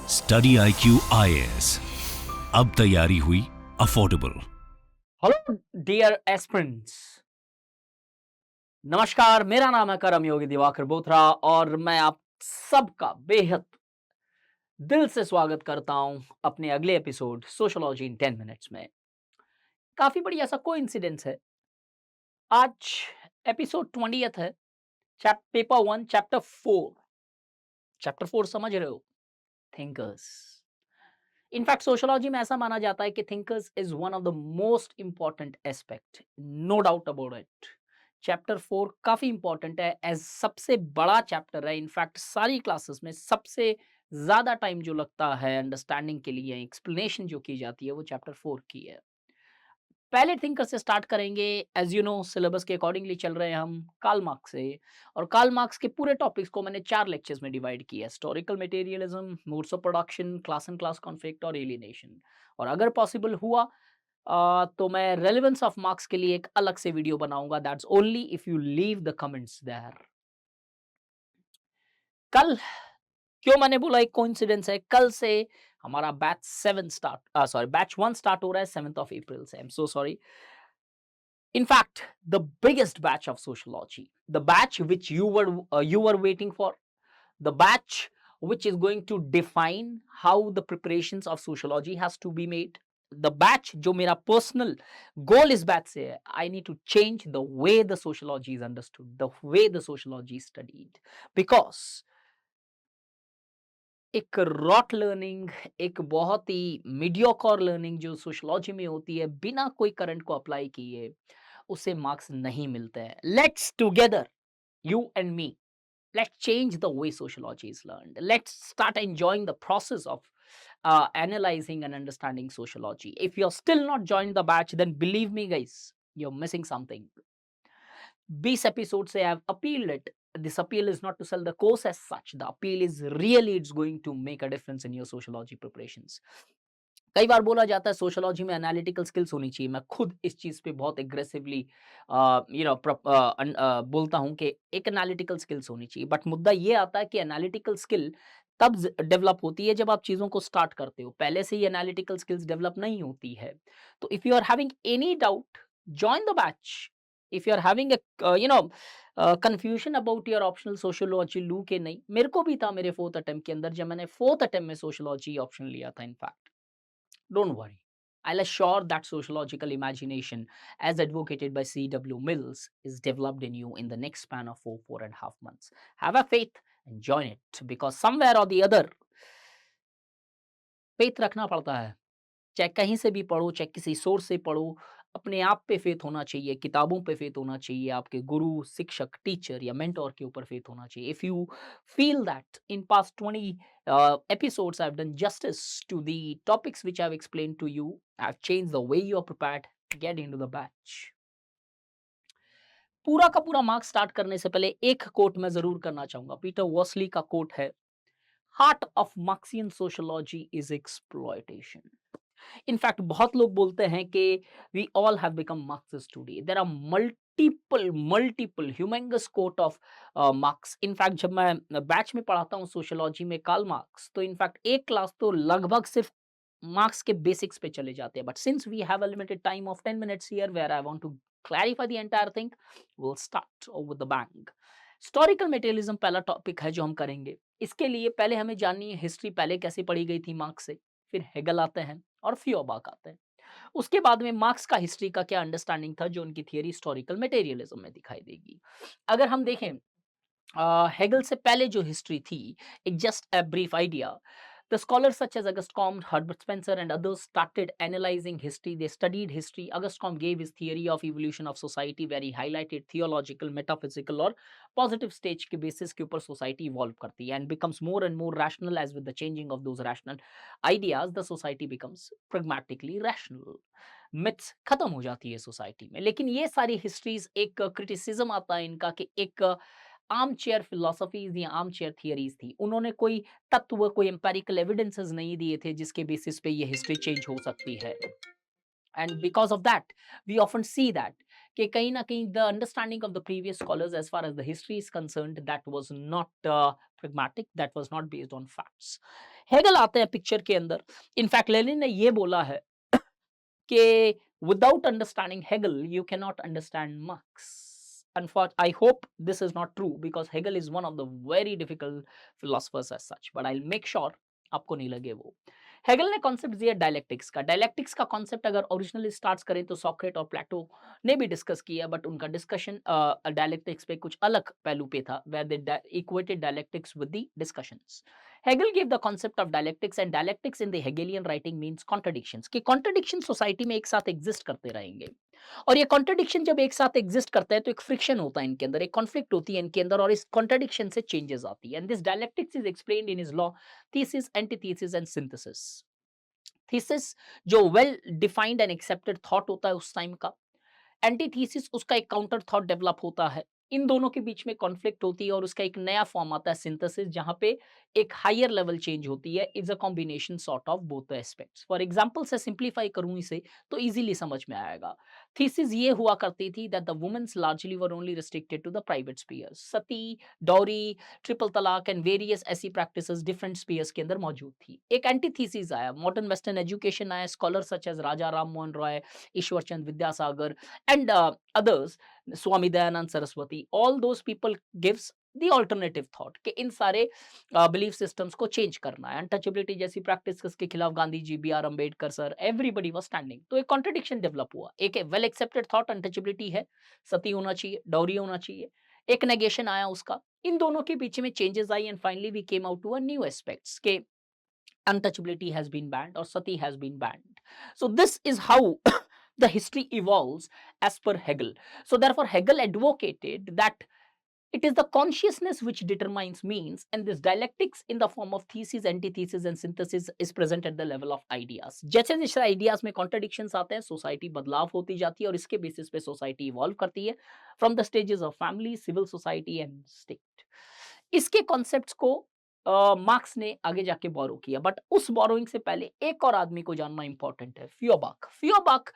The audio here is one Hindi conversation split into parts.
स्टडी IQ IAS, अब तैयारी हुई अफोर्डेबल। हेलो डियर एस्पिरेंट्स, नमस्कार। मेरा नाम है करम योगी दिवाकर बोथरा और मैं आप सबका बेहद दिल से स्वागत करता हूं अपने अगले एपिसोड सोशियोलॉजी इन 10 मिनट्स में। काफी बड़ी ऐसा कोइंसिडेंस है, आज एपिसोड 20th है, पेपर 1 चैप्टर 4 समझ रहे हो, थिंकर्स। इनफैक्ट सोशियोलॉजी में ऐसा माना जाता है कि thinkers is one of the most important aspect, no doubt about it. Chapter 4 काफी इंपॉर्टेंट है, एज सबसे बड़ा चैप्टर है। इनफैक्ट सारी क्लासेस में सबसे ज्यादा टाइम जो लगता है अंडरस्टैंडिंग के लिए, एक्सप्लेनेशन जो की जाती है, वो चैप्टर 4 की है। पहले थिंकर से स्टार्ट करेंगे। एज यू नो, सिलेबस के अकॉर्डिंगली चल रहे हैं हम कार्ल मार्क्स से, और कार्ल मार्क्स के पूरे टॉपिक्स को मैंने 4 लेक्चर्स में डिवाइड किया है: historical materialism, modes of production, class and class conflict और एलियनेशन। और अगर पॉसिबल हुआ तो मैं रेलेवेंस ऑफ मार्क्स के लिए एक अलग से वीडियो बनाऊंगा। That's only if you leave the comments there. कल क्यों मैंने बोला एक कोइंसिडेंस है, कल से हमारा बैच 1 स्टार्ट हो रहा है 7th of April से। I am so sorry. In fact, the biggest batch of sociology, the batch which you were waiting for, the batch which is going to define how the preparations of sociology has to be made, the batch जो मेरा personal goal इस batch से है, I need to change the way the sociology is understood, the way the sociology is studied, because एक रॉट लर्निंग, एक बहुत ही मीडियोकर लर्निंग जो सोशियोलॉजी में होती है, बिना कोई करंट को अप्लाई किए उसे मार्क्स नहीं मिलते हैं। Let's together, you and me, let's change the way sociology is learned. Let's start enjoying the process of analyzing and understanding sociology. If you're still not joined the batch, then believe me guys, you're missing something. 20 episodes say I've appealed it. This appeal is not to sell the course as such. The appeal is really it's going to make a difference in your sociology preparations. कई बार बोला जाता है सोशियोलॉजी में एनालिटिकल स्किल्स होनी चाहिए। मैं खुद इस चीज़ पे बहुत एग्रेसिवली बोलता हूँ कि एक एनालिटिकल स्किल्स होनी चाहिए। बट मुद्दा ये आता है कि एनालिटिकल स्किल तब डेवलप होती है जब आप चीज़ों को स्टार्ट करते हो। पहले से ही एनालिटिकल स्किल्स डेवलप नहीं होती है। तो if you are having any doubt, join the batch. If you are having confusion about your optional sociology लू के नहीं, मेरे को भी था मेरे 4th अटेम्प्ट के अंदर, जब मैंने 4th अटेम्प्ट में सोशियोलॉजी ऑप्शन लिया था in fact. Don't worry. I'll assure that sociological imagination, as advocated by C.W. Mills, is developed in you in the next span of 4.5 months. Have a faith and join it, because somewhere or the other, faith रखना पड़ता है। चाहे कहीं से भी पढ़ो, चाहे किसी सोर्स से पढ़ो, अपने आप पे फेथ होना चाहिए, किताबों पे फेथ होना चाहिए, आपके गुरु, शिक्षक, टीचर या मेंटर के ऊपर फेथ होना चाहिए। If you feel that in past 20 episodes I've done justice to the topics which I've explained to you, I've changed the way you are prepared, get into the batch. पूरा का पूरा मार्क्स स्टार्ट करने से पहले एक कोट मैं जरूर करना चाहूंगा। पीटर वर्सली का कोट है, heart of Marxian sociology is exploitation. In fact बहुत लोग बोलते हैं कि we all have become Marxist today. There are multiple humongous quote of Marx. In fact जब मैं बैच में पढ़ाता हूँ सोशियोलॉजी में कार्ल मार्क्स, तो इनफैक्ट एक क्लास तो लगभग सिर्फ मार्क्स के बेसिक्स पे चले जाते हैं। But since we have a limited time of 10 minutes here where I want to clarify the entire thing, will start with the bang. Historical materialism पहला टॉपिक है जो हम करेंगे। इसके लिए पहले हमें जाननी है हिस्ट्री पहले कैसे पढ़ी गई थी मार्क्स से, फिर हेगल आते हैं और फ्यूबर्ग आते हैं। उसके बाद में मार्क्स का हिस्ट्री का क्या अंडरस्टैंडिंग था, जो उनकी थियरी हिस्टोरिकल मटेरियलिज्म में दिखाई देगी। अगर हम देखें हेगल से पहले जो हिस्ट्री थी, एक just a brief idea, the scholars such as August Comte, Herbert Spencer and others started analyzing history. They studied history. August Comte gave his theory of evolution of society, where he highlighted theological, metaphysical और positive stage के basis के ऊपर society evolve करती है and becomes more and more rational. As with the changing of those rational ideas, the society becomes pragmatically rational. Myths खत्म हो जाती है सोसाइटी में। लेकिन ये सारी हिस्ट्रीज, एक क्रिटिसिज्म आता है इनका कि एक आर्म चेयर फिलोसफीज या आर्म चेयर थियरीज थी। उन्होंने कोई तत्व, कोई एम्पेरिकल एविडेंसेस नहीं दिए थे जिसके बेसिस पे ये हिस्ट्री चेंज हो सकती है। And because of that we often see that कि कहीं ना कहीं the understanding of the previous scholars as far as the history is concerned that was not pragmatic, that was not based on facts. Hegel आते हैं पिक्चर के अंदर. इनफैक्ट लेनिन ने ये बोला है कि without understanding Hegel, you cannot understand Marx. I hope this is not true because Hegel is one of the very difficult philosophers as such. But I'll make sure आपको नहीं लगे वो. हेगल ने कॉन्सेप्ट दिया डायलेक्टिक्स का. डायलेक्टिक्स का कॉन्सेप्ट अगर ओरिजिनली स्टार्ट करें तो सॉक्रेट और प्लेटो ने भी डिस्कस किया, बट उनका डिस्कशन डायलेक्टिक्स पे कुछ अलग पहलू पे था, where they equated dialectics with the discussions. Hegel gave the concept of dialectics, and dialectics in the Hegelian writing means contradictions. कि contradiction सोसाइटी में एक साथ एग्जिस्ट करते रहेंगे, और ये कॉन्ट्रडिक्शन जब एक साथ एग्जिस्ट करता है तो एक फ्रिक्शन होता है इनके अंदर, एक कॉन्फ्लिक्ट होती है इनके अंदर, और इस कॉन्ट्रडिक्शन से चेंजेस आती है. And this dialectics is explained in his law thesis, antithesis and synthesis. Thesis जो well defined and accepted thought होता है उस टाइम का, एंटीथीसिस उसका एक काउंटर थॉट डेवलप होता है, इन दोनों के बीच में कॉन्फ्लिक्ट होती है और उसका एक नया फॉर्म आता है सिंथेसिस, जहां पे एक हायर लेवल चेंज होती है. Is a combination sort of both the aspects. For example से सिंप्लीफाई करूं इसे तो इजीली समझ में आएगा. थीसिस ये हुआ करती थी that the women's largely were only restricted to the private spheres. Sati, dowry, triple तलाक एंड वेरियस ऐसी प्रैक्टिसेस डिफरेंट स्पीयर्स के अंदर मौजूद थी. एक एंटीथीसिस आया, मॉडर्न वेस्टर्न एजुकेशन आया, scholar such as Raja Ram Mohan Roy, Ishwar Chand Vidyasagar and others, Swami Dayanand Saraswati, all those people gives the alternative thought कि इन सारे बिलीफ सिस्टम्स को चेंज करना है. अनटचेबिलिटी जैसी प्रैक्टिस के खिलाफ Gandhi ji, B R Ambedkar sir, everybody was standing. तो एक कॉन्ट्रडिक्शन डेवलप हुआ. एक वेल एक्सेप्टेड थॉट अनटचेबिलिटी है, सती होना चाहिए, डॉरी होना चाहिए, एक नेगेशन आया उसका. इन दोनों के बीच में चेंजेस आई and finally we came out to a new aspects के untouchability has been banned or sati has been banned. So this is how the history evolves as per Hegel. So therefore Hegel advocated that it is the consciousness which determines means, and this dialectics in the form of thesis, antithesis and synthesis is present at the level of ideas. जैसे जैसे ideas में contradictions आते हैं, society बदलाव होती जाती है और इसके basis पे society evolve करती है from the stages of family, civil society and state. इसके concepts को मार्क्स ने आगे जाके बोरो किया, बट उस बोरोइंग से पहले एक और आदमी को जानना इंपॉर्टेंट है, Feuerbach. Feuerbach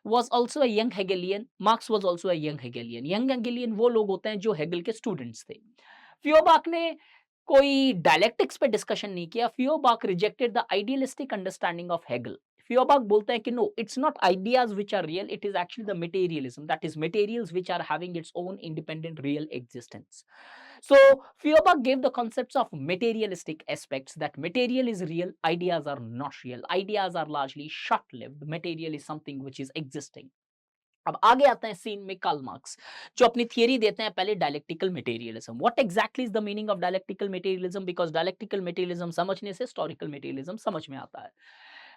was also a young Hegelian, Marx was also a young Hegelian. Young Hegelian वो लोग होते हैं जो हेगल के स्टूडेंट्स थे. फ्यूबर्बach ने कोई डायलेक्टिक्स पे डिस्कशन नहीं किया. Feuerbach rejected the idealistic understanding of Hegel. Feuerbach बोलते हैं कि no, it's not ideas which are real, it is actually the materialism, that is materials which are having its own independent real existence. So Feuerbach gave the concepts of materialistic aspects, that material is real, ideas are not real. Ideas are largely short-lived. Material is something which is existing. अब आगे आते हैं सीन में कार्ल मार्क्स, जो अपनी थियरी देते हैं पहले dialectical materialism. What exactly is the meaning of dialectical materialism, because dialectical materialism समझने से हिस्टोरिकल मटेरियलिज्म समझ में आता है.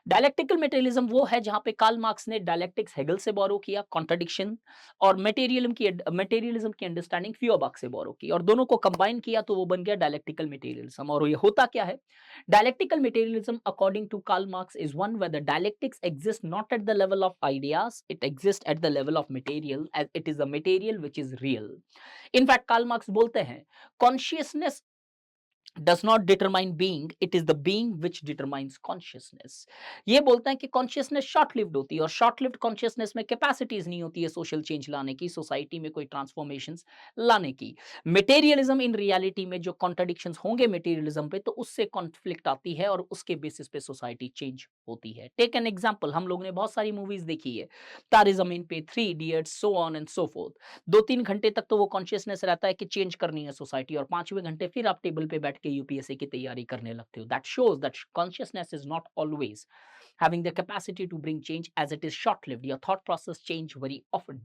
डायलेक्टिकल मटेरियलिज्म वो है जहां पे कार्ल मार्क्स ने डायलेक्टिक्स हेगल से बोरो किया, कॉन्ट्रडिक्शन, और मटेरियलिज्म की अंडरस्टैंडिंग फ्यूबर्बach से बोरो की, और दोनों को कंबाइन किया तो वो बन गया डायलेक्टिकल मटेरियलिज्म. और ये होता क्या है? Dialectical materialism, according to Karl Marx, is one where the dialectics exists not at the level of ideas, it exists at the level of material, as it is the material which is real. In fact, Karl Marx बोलते हैं, consciousness does not determine being, it is the being which determines consciousness. ये बोलते हैं कि consciousness short lived होती है, और short lived consciousness में capacities नहीं होती है social change लाने की, society में कोई transformations लाने की. materialism in reality में जो contradictions होंगे materialism पे, तो उससे conflict आती है और उसके basis पे society change होती है. take an example, हम लोगों ने बहुत सारी movies देखी है, तारे ज़मीन पे, 3 Idiots, so on and so forth. 2-3 घंटे तक तो वो consciousness रहता है कि change करनी है society, और 5वें घंटे फिर आप टेबल पे बैठ के यूपीएससी की तैयारी करने लगते हो. That shows that consciousness is not always having the capacity to bring change, as it is short lived. Your thought process change very often.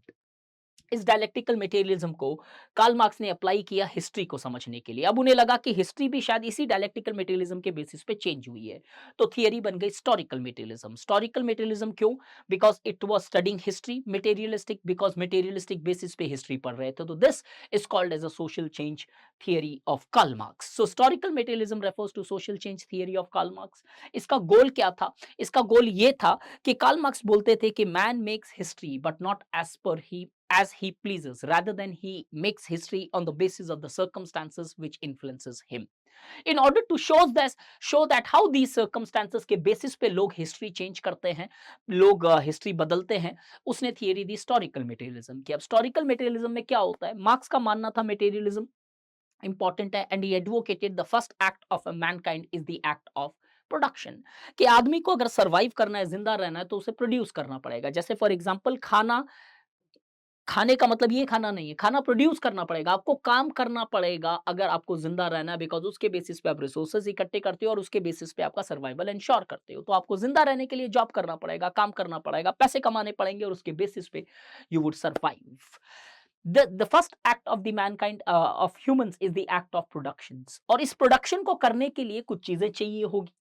इस डायलेक्टिकल मटेरियलिज्म को कार्ल मार्क्स ने अप्लाई किया हिस्ट्री को समझने के लिए. अब उन्हें लगा कि हिस्ट्री भी शायद इसी डायलेक्टिकल मटेरियलिज्म के बेसिस पे चेंज हुई है, तो थियरी बन गई हिस्टोरिकल मटेरियलिज्म. हिस्टोरिकल मटेरियलिज्म क्यों? Because it was studying history. Materialistic because materialistic basis पे हिस्ट्री पढ़ रहे थे. तो this is called as a social change theory of Karl Marx. So historical materialism refers to social change theory of Karl Marx. इसका गोल क्या था? इसका गोल ये था कि कार्ल मार्क्स बोलते थे कि man makes history but not as he pleases, rather than he makes history on the basis of the circumstances which influences him. In order to show that how these circumstances के बेसिस पे लोग हिस्ट्री चेंज करते हैं, लोग हिस्ट्री बदलते हैं, उसने थियरी दी हिस्टोरिकल मटेरियलिज्म की। अब हिस्टोरिकल मटेरियलिज्म में क्या होता है, मार्क्स का मानना था मटेरियलिज्म इंपॉर्टेंट है and he advocated the first act of a Mankind is the act of production. कि आदमी को अगर सर्वाइव करना है, जिंदा रहना है, तो उसे प्रोड्यूस करना पड़ेगा। जैसे फॉर एग्जांपल खाना, खाने का मतलब ये खाना नहीं है, खाना प्रोड्यूस करना पड़ेगा, आपको काम करना पड़ेगा अगर आपको जिंदा रहना है, बिकॉज उसके बेसिस पे आप रिसोर्सेज इकट्ठे करते हो और उसके बेसिस पे आपका सर्वाइवल इंश्योर करते हो। तो आपको जिंदा रहने के लिए जॉब करना पड़ेगा, काम करना पड़ेगा, पैसे कमाने पड़ेंगे और उसके बेसिस पे you would survive. The first act of the mankind of humans is the act of productions। और इस प्रोडक्शन को करने के लिए कुछ चीजें चाहिए होगी।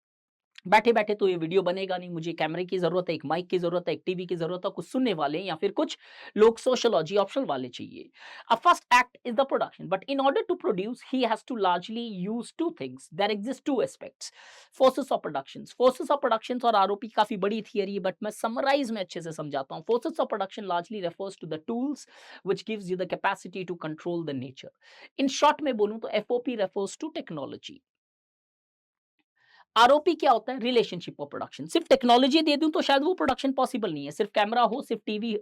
बैठे बैठे तो ये वीडियो बनेगा नहीं, मुझे कैमरे की जरूरत है, एक माइक की जरूरत है, एक टीवी की जरूरत है, कुछ सुनने वाले या फिर कुछ लोग सोशियोलॉजी ऑप्शनल वाले चाहिए। A first act is the production, but in order to produce he has to largely use two things. There exist two aspects, forces of productions. Forces of productions और आरओपी काफी बड़ी थियरी है, बट मैं समराइज में अच्छे से समझाता हूं। Forces of production largely refers to the tools which gives you the capacity to control the nature. In short में बोलूं तो FOP refers to technology. ROP क्या होता है, रिलेशनशिप ऑफ प्रोडक्शन। सिर्फ टेक्नोलॉजी दे दूं तो शायद वो प्रोडक्शन पॉसिबल नहीं है। सिर्फ कैमरा हो, सिर्फ टीवी,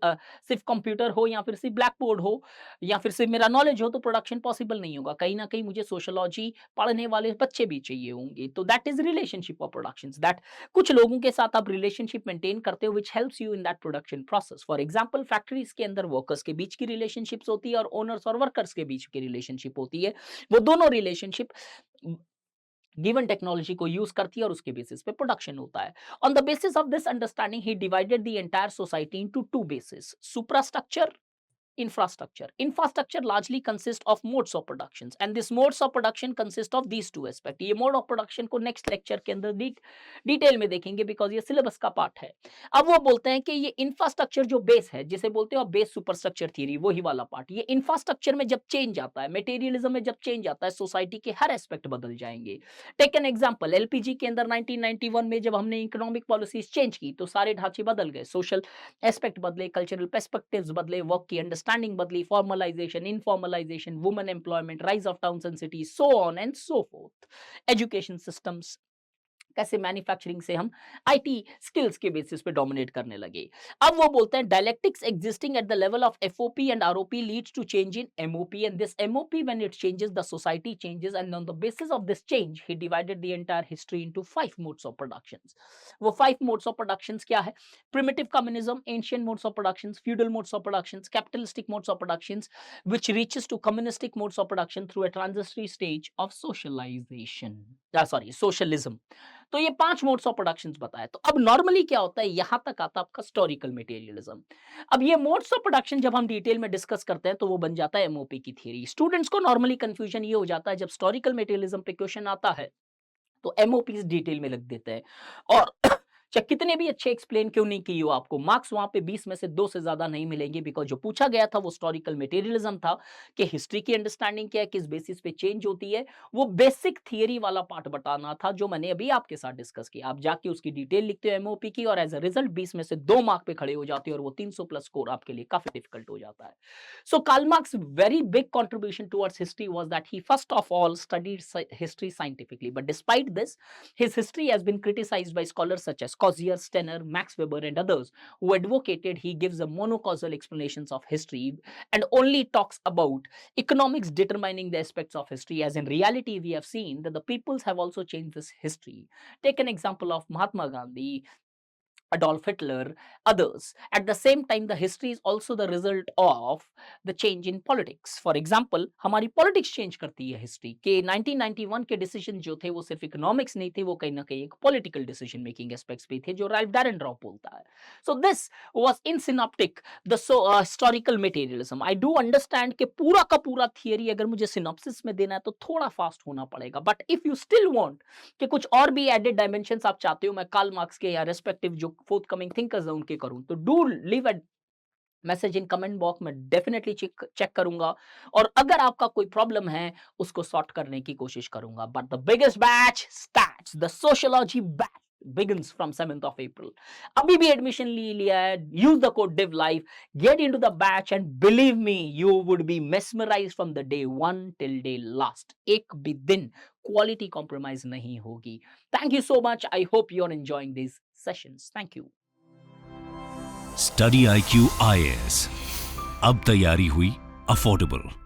सिर्फ कंप्यूटर हो, या फिर सिर्फ ब्लैक बोर्ड हो, या फिर सिर्फ मेरा नॉलेज हो, तो प्रोडक्शन पॉसिबल नहीं होगा। कहीं ना कहीं मुझे सोशियोलॉजी पढ़ने वाले बच्चे भी चाहिए होंगे। तो that is relationship of production, that कुछ लोगों के साथ आप रिलेशनशिप मेंटेन करते हो which helps you in that production process. For example factories के अंदर वर्कर्स के बीच की रिलेशनशिप्स होती है और ओनर्स और वर्कर्स के बीच की रिलेशनशिप होती है। वो दोनों रिलेशनशिप गिवन टेक्नोलॉजी को यूज करती है और उसके बेसिस पे प्रोडक्शन होता है। On the basis of this understanding he divided the entire society into two basis, superstructure, infrastructure. Infrastructure largely consists of modes of productions and this modes of production consist of these two aspect। ये mode of production को next lecture के अंदर डिटेल में देखेंगे बिकॉज ये सिलेबस का पार्ट है। अब वो बोलते हैं कि ये इंफ्रास्ट्रक्चर जो बेस है, जिसे बोलते हो बेस सुपरस्ट्रक्चर थ्योरी, वही वाला पार्ट। ये इंफ्रास्ट्रक्चर में जब चेंज आता है, मटेरियलिज्म में जब चेंज आता है, सोसाइटी के हर एस्पेक्ट बदल जाएंगे। टेक एन एग्जांपल, एलपीजी के अंदर 1991 में जब हमने इकोनॉमिक पॉलिसीज चेंज की तो सारे ढांचे बदल गए, सोशल एस्पेक्ट बदले, कल्चरल पर्सपेक्टिव्स बदले, वर्क की अंडरस्टैंडिंग बदली, formalisation, informalisation, women employment, rise of towns and cities, so on and so forth. Education systems, कैसे मैन्युफैक्चरिंग से हम आईटी स्किल्स के बेसिस पे डोमिनेट करने लगे। अब वो बोलते हैं dialectics existing at the level of FOP and ROP leads to change in MOP and this MOP when it changes the society changes and on the basis of this change he divided the entire history into 5 modes of productions. वो 5 मोड्स ऑफ प्रोडक्शंस क्या है, primitive communism, ancient modes of productions, feudal modes of productions, capitalistic modes of productions which reaches to communistic modes of production through a transitory stage of socialization, socialism। तो ये 5 मोड्स ऑफ प्रोडक्शंस बताया। तो अब नॉर्मली क्या होता है, यहां तक आता है आपका हिस्टोरिकल मटेरियलिज्म। अब ये मोड्स ऑफ प्रोडक्शन जब हम डिटेल में डिस्कस करते हैं तो वो बन जाता है एमओपी की थ्योरी। स्टूडेंट्स को नॉर्मली कंफ्यूजन ये हो जाता है जब हिस्टोरिकल मटेरियलिज्म पे क्वेश्चन आता है तो एमओपी डिटेल में लिख देते हैं और चाहे कितने भी अच्छे एक्सप्लेन क्यों नहीं की हो, आपको मार्क्स वहां पे 20 में से 2 से ज्यादा नहीं मिलेंगे बिकॉज जो पूछा गया था वो हिस्टोरिकल मटेरियलिज्म था कि हिस्ट्री की अंडरस्टैंडिंग क्या है, किस बेसिस पे चेंज होती है। वो बेसिक थियरी वाला पार्ट बताना था जो मैंने अभी आपके साथ डिस्कस किया। आप जाके उसकी डिटेल लिखते हो एमओपी की और एज अ रिजल्ट 20 में से 2 मार्क पे खड़े हो जाते हो और वो 300 प्लस स्कोर आपके लिए काफी डिफिकल्ट हो जाता है। So Karl Marx's very big contribution towards history was that he first of all studied history scientifically. But despite this, his history has been criticized by scholars such as Cossier, Stenner, Max Weber, and others who advocated he gives a monocausal explanations of history and only talks about economics determining the aspects of history. As in reality, we have seen that the peoples have also changed this history. Take an example of Mahatma Gandhi, Adolf Hitler, others. At the same time, the history is also the result of the change in politics. For example, हमारी politics change करती है history के 1991 के decision जो थे वो सिर्फ economics नहीं थे, वो कहीं ना कहीं एक political decision making aspects भी थे जो Ralph Dahrendorf बोलता है। So this was in synoptic the historical materialism. I do understand कि पूरा का पूरा theory अगर मुझे synopsis में देना है तो थोड़ा fast होना पड़ेगा। But if you still want कि कुछ और भी एडेड डायमेंशंस आप चाहते हो मैं कार्ल मार्क्स के या रेस्पेक्टिव जो फोर्थ कमिंग थिंकर्स हैं उनके करूं तो do leave a message in comment box में, डेफिनेटली चेक करूंगा और अगर आपका कोई प्रॉब्लम है उसको सॉर्ट करने की कोशिश करूंगा। But the biggest batch starts, the sociology batch begins from 7th of April. अभी भी एडमिशन ले लिया है, use the code DIVLIVE, get into the batch and believe me, you would be mesmerized from the day 1 till day last. एक भी दिन quality compromise नहीं होगी. Thank you so much. I hope you're enjoying these sessions. Thank you. StudyIQ IAS अब तैयारी हुई अफोर्डेबल.